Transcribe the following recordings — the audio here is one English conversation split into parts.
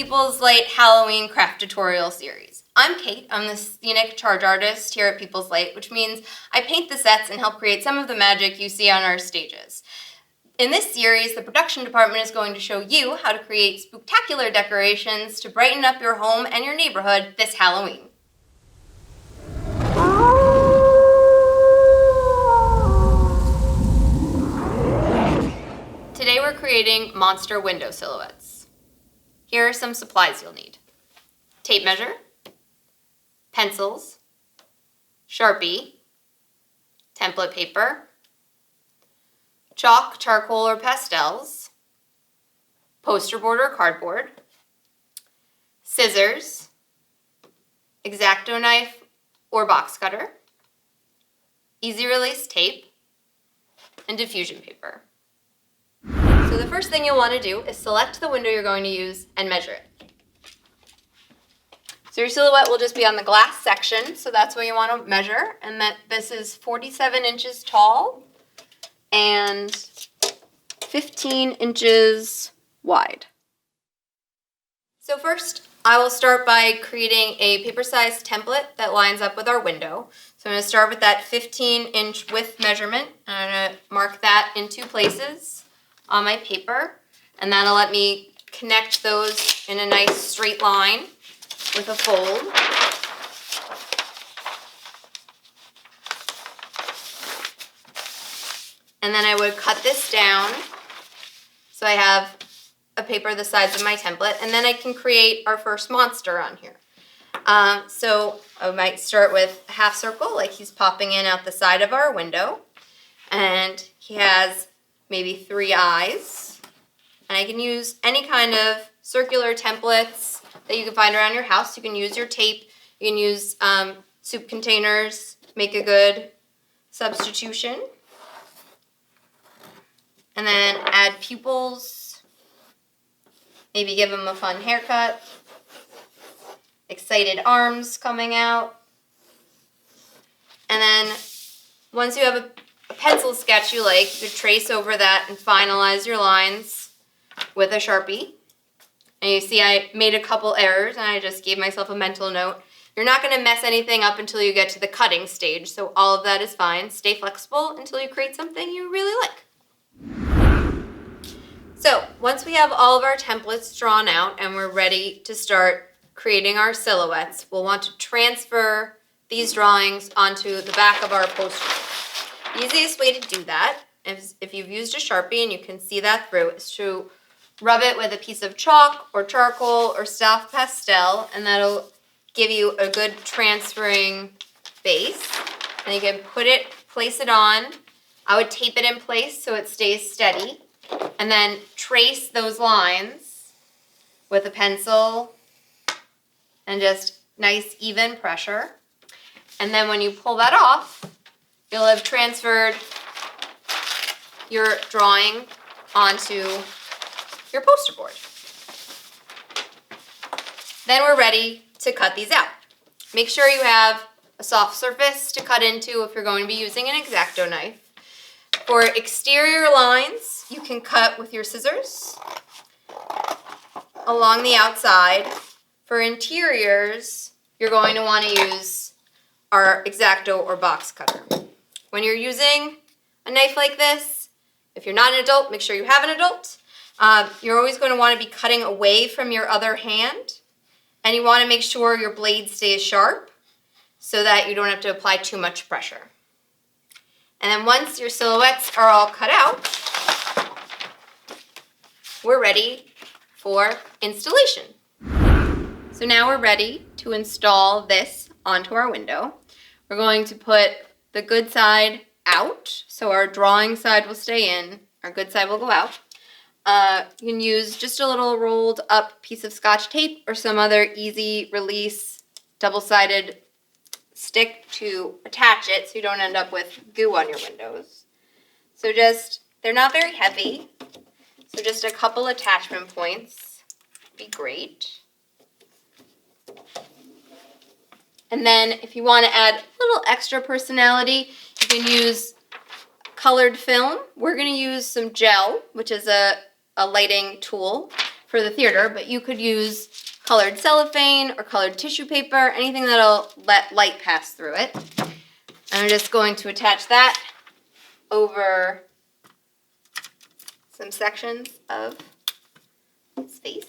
People's Light Halloween craft tutorial series. I'm Kate, I'm the Scenic Charge artist here at People's Light, which means I paint the sets and help create some of the magic you see on our stages. In this series, the production department is going to show you how to create spooktacular decorations to brighten up your home and your neighborhood this Halloween. Today we're creating monster window silhouettes. Here are some supplies you'll need. Tape measure, pencils, Sharpie, template paper, chalk, charcoal, or pastels, poster board or cardboard, scissors, X-Acto knife or box cutter, easy release tape, and diffusion paper. So the first thing you'll want to do is select the window you're going to use and measure it. So your silhouette will just be on the glass section, so that's what you want to measure, and that this is 47 inches tall and 15 inches wide. So first, I will start by creating a paper-sized template that lines up with our window. So I'm going to start with that 15-inch width measurement, and I'm going to mark that in 2 places on my paper, and that'll let me connect those in a nice straight line with a fold. And then I would cut this down so I have a paper the size of my template, and then I can create our first monster on here. So I might start with a half circle, like he's popping in out the side of our window, and he has maybe 3 eyes. And I can use any kind of circular templates that you can find around your house. You can use your tape, you can use soup containers, make a good substitution. And then add pupils, maybe give him a fun haircut, excited arms coming out. And then once you have a pencil sketch you like, you could trace over that and finalize your lines with a Sharpie. And you see I made a couple errors and I just gave myself a mental note. You're not going to mess anything up until you get to the cutting stage, so all of that is fine. Stay flexible until you create something you really like. So once we have all of our templates drawn out and we're ready to start creating our silhouettes, we'll want to transfer these drawings onto the back of our poster. The easiest way to do that, if you've used a Sharpie and you can see that through, is to rub it with a piece of chalk or charcoal or soft pastel, and that'll give you a good transferring base. And you can place it on. I would tape it in place so it stays steady, and then trace those lines with a pencil and just nice even pressure. And then when you pull that off, you'll have transferred your drawing onto your poster board. Then we're ready to cut these out. Make sure you have a soft surface to cut into if you're going to be using an X-Acto knife. For exterior lines, you can cut with your scissors along the outside. For interiors, you're going to want to use our X-Acto or box cutter. When you're using a knife like this, if you're not an adult, make sure you have an adult. You're always going to want to be cutting away from your other hand, and you want to make sure your blade stays sharp so that you don't have to apply too much pressure. And then once your silhouettes are all cut out, we're ready for installation. So now we're ready to install this onto our window. We're going to put the good side out, so our drawing side will stay in, our good side will go out. You can use just a little rolled up piece of Scotch tape or some other easy release double-sided stick to attach it so you don't end up with goo on your windows. So they're not very heavy, so just a couple attachment points would be great. And then if you want to add a little extra personality, you can use colored film. We're going to use some gel, which is a lighting tool. for the theater, but you could use colored cellophane or colored tissue paper, anything that'll let light pass through it. I'm just going to attach that over some sections of space.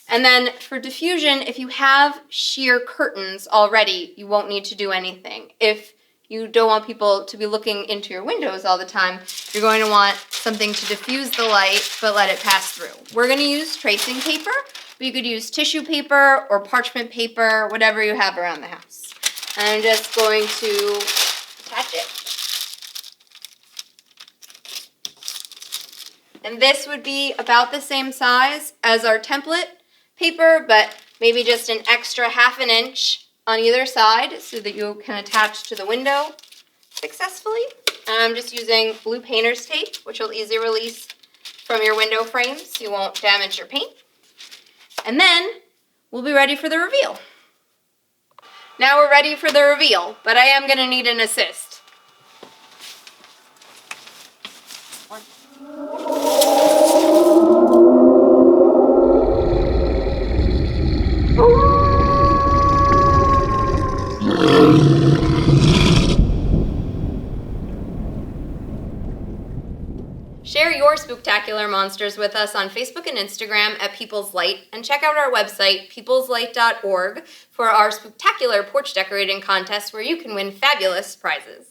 And then for diffusion, if you have sheer curtains already, you won't need to do anything. If you don't want people to be looking into your windows all the time, you're going to want something to diffuse the light but let it pass through. We're going to use tracing paper, but you could use tissue paper or parchment paper, whatever you have around the house. And I'm just going to attach it. And this would be about the same size as our template paper, but maybe just an extra ½ inch on either side so that you can attach to the window successfully. And I'm just using blue painter's tape, which will easily release from your window frame so you won't damage your paint. And then we'll be ready for the reveal. Now we're ready for the reveal, but I am going to need an assist. Share your spooktacular monsters with us on Facebook and Instagram at People's Light, and check out our website, peopleslight.org, for our spooktacular porch decorating contest where you can win fabulous prizes.